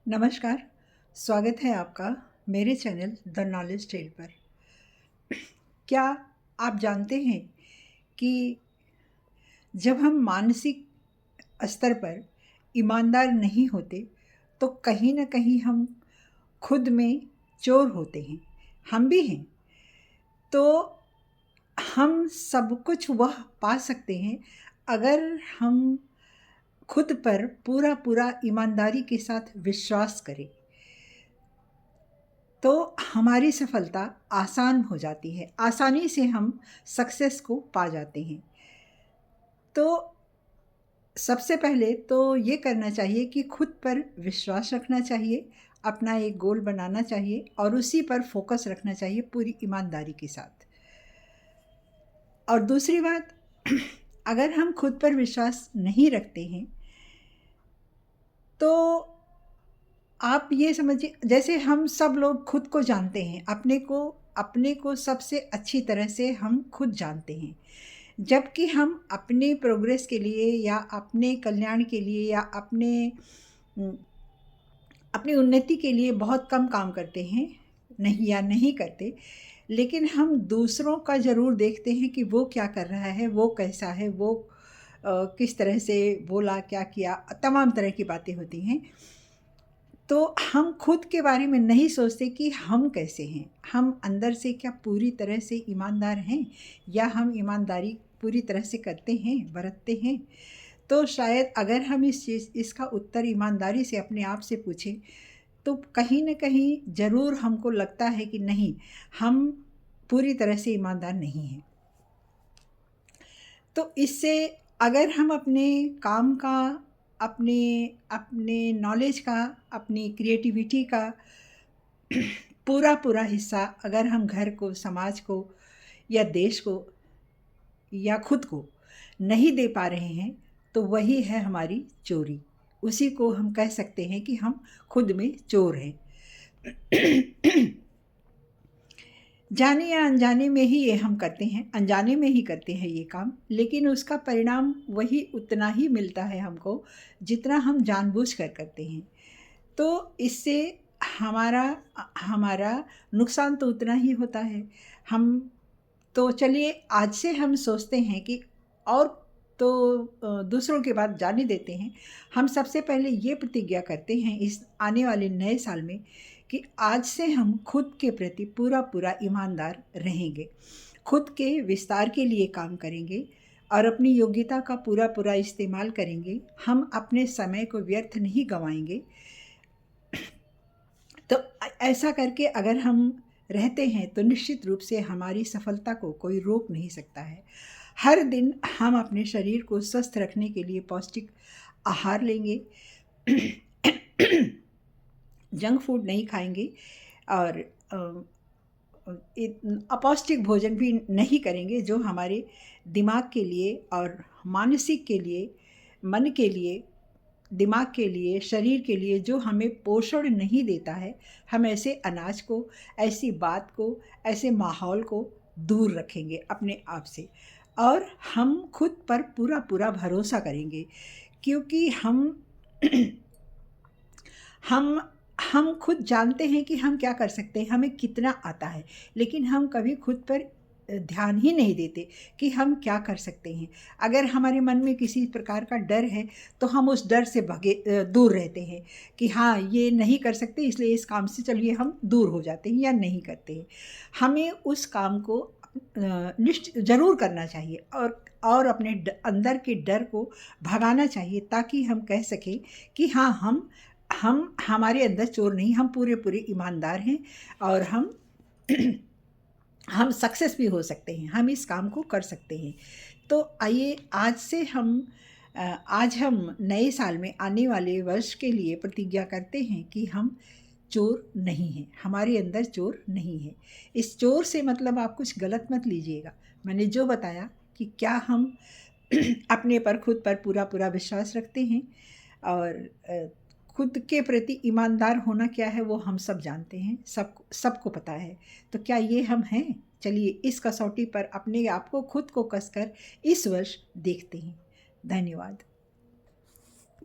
नमस्कार, स्वागत है आपका मेरे चैनल द नॉलेज ट्रेल पर। क्या आप जानते हैं कि जब हम मानसिक स्तर पर ईमानदार नहीं होते तो कहीं न कहीं हम खुद में चोर होते हैं, हम भी हैं। तो हम सब कुछ वह पा सकते हैं अगर हम खुद पर पूरा ईमानदारी के साथ विश्वास करें। तो हमारी सफलता आसान हो जाती है, आसानी से हम सक्सेस को पा जाते हैं। तो सबसे पहले तो ये करना चाहिए कि खुद पर विश्वास रखना चाहिए, अपना एक गोल बनाना चाहिए और उसी पर फोकस रखना चाहिए पूरी ईमानदारी के साथ। और दूसरी बात, अगर हम खुद पर विश्वास नहीं रखते हैं तो आप ये समझिए, जैसे हम सब लोग खुद को जानते हैं, अपने को सबसे अच्छी तरह से हम खुद जानते हैं। जबकि हम अपने प्रोग्रेस के लिए या अपने कल्याण के लिए या अपनी उन्नति के लिए बहुत कम काम करते हैं, नहीं करते। लेकिन हम दूसरों का ज़रूर देखते हैं कि वो क्या कर रहा है, वो कैसा है, वो किस तरह से बोला, क्या किया, तमाम तरह की बातें होती हैं। तो हम खुद के बारे में नहीं सोचते कि हम कैसे हैं, हम अंदर से क्या पूरी तरह से ईमानदार हैं या हम ईमानदारी पूरी तरह से करते हैं, बरतते हैं। तो शायद अगर हम इसका उत्तर ईमानदारी से अपने आप से पूछें तो कहीं न कहीं ज़रूर हमको लगता है कि नहीं, हम पूरी तरह से ईमानदार नहीं हैं। तो इससे अगर हम अपने काम का, अपने अपने नॉलेज का, अपनी क्रिएटिविटी का पूरा हिस्सा अगर हम घर को, समाज को या देश को या खुद को नहीं दे पा रहे हैं तो वही है हमारी चोरी। उसी को हम कह सकते हैं कि हम खुद में चोर हैं। जाने या अनजाने में ही ये हम करते हैं, अनजाने में ही करते हैं ये काम, लेकिन उसका परिणाम वही उतना ही मिलता है हमको जितना हम जानबूझकर करते हैं। तो इससे हमारा हमारा नुकसान तो उतना ही होता है। हम तो चलिए आज से हम सोचते हैं कि और तो दूसरों की बात जाने देते हैं। हम सबसे पहले ये प्रतिज्ञा करते हैं इस आने वाले नए साल में कि आज से हम खुद के प्रति पूरा ईमानदार रहेंगे, खुद के विस्तार के लिए काम करेंगे और अपनी योग्यता का पूरा इस्तेमाल करेंगे। हम अपने समय को व्यर्थ नहीं गंवाएंगे। तो ऐसा करके अगर हम रहते हैं तो निश्चित रूप से हमारी सफलता को कोई रोक नहीं सकता है। हर दिन हम अपने शरीर को स्वस्थ रखने के लिए पौष्टिक आहार लेंगे, जंक फूड नहीं खाएंगे और अपौष्टिक भोजन भी नहीं करेंगे जो हमारे दिमाग के लिए और मानसिक के लिए, मन के लिए, दिमाग के लिए, शरीर के लिए जो हमें पोषण नहीं देता है। हम ऐसे अनाज को, ऐसी बात को, ऐसे माहौल को दूर रखेंगे अपने आप से और हम खुद पर पूरा भरोसा करेंगे, क्योंकि हम हम खुद जानते हैं कि हम क्या कर सकते हैं, हमें कितना आता है, लेकिन हम कभी खुद पर ध्यान ही नहीं देते कि हम क्या कर सकते हैं। अगर हमारे मन में किसी प्रकार का डर है तो हम उस डर से दूर रहते हैं कि हाँ, ये नहीं कर सकते, इसलिए इस काम से चलिए हम दूर हो जाते हैं या नहीं करते हैं। हमें उस काम को ज़रूर करना चाहिए और अपने अंदर के डर को भगाना चाहिए, ताकि हम कह सकें कि हाँ, हम हमारे अंदर चोर नहीं, हम पूरे ईमानदार हैं और हम सक्सेस भी हो सकते हैं, हम इस काम को कर सकते हैं। तो आइए आज हम नए साल में आने वाले वर्ष के लिए प्रतिज्ञा करते हैं कि हम चोर नहीं हैं, हमारे अंदर चोर नहीं है। इस चोर से मतलब आप कुछ गलत मत लीजिएगा। मैंने जो बताया कि क्या हम अपने पर, खुद पर पूरा विश्वास रखते हैं और खुद के प्रति ईमानदार होना क्या है वो हम सब जानते हैं, सबको पता है। तो क्या ये हम हैं? चलिए इस कसौटी पर अपने आप को, खुद को कसकर इस वर्ष देखते हैं। धन्यवाद।